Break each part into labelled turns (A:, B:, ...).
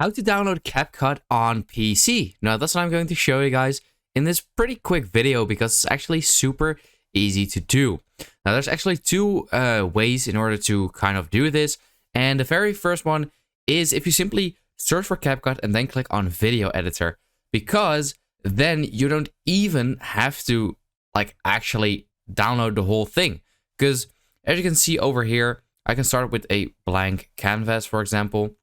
A: how to download CapCut on PC. Now that's what I'm going to show you guys in this pretty quick video because it's actually super easy to do. Now there's actually two ways in order to kind of do this. And the very first one is if you simply search for CapCut and then click on video editor, because then you don't even have to like actually download the whole thing. Because as you can see over here, I can start with a blank canvas, for example,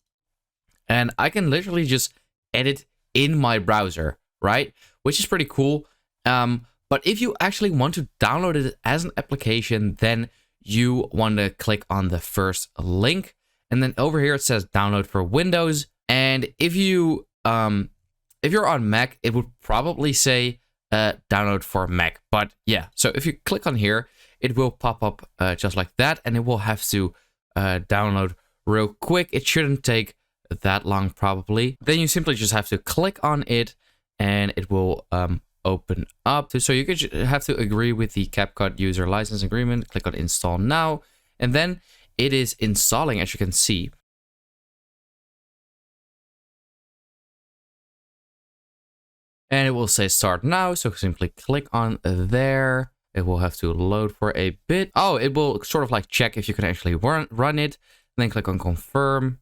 A: and I can literally just edit in my browser, right? Which is pretty cool. But if you actually want to download it as an application, then you want to click on the first link. And then over here, it says download for Windows. And if you're on Mac, it would probably say download for Mac. But yeah, so if you click on here, it will pop up just like that. And it will have to download real quick. It shouldn't take that long probably. Then you simply just have to click on it and it will open up. So you could have to agree with the CapCut user license agreement. Click on install now. And then it is installing, as you can see. And it will say start now. So simply click on there. It will have to load for a bit. Oh, it will sort of like check if you can actually run it. And then click on confirm.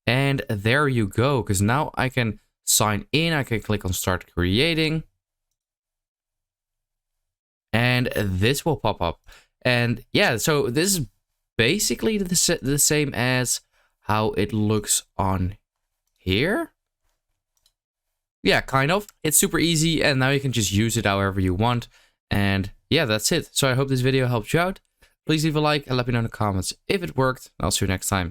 A: And there you go. Because now I can sign in. I can click on start creating. And this will pop up. And yeah, so this is basically the same as how it looks on here. Yeah, kind of. It's super easy, and now you can just use it however you want. And yeah, that's it. So I hope this video helped you out. Please leave a like and let me know in the comments if it worked. I'll see you next time.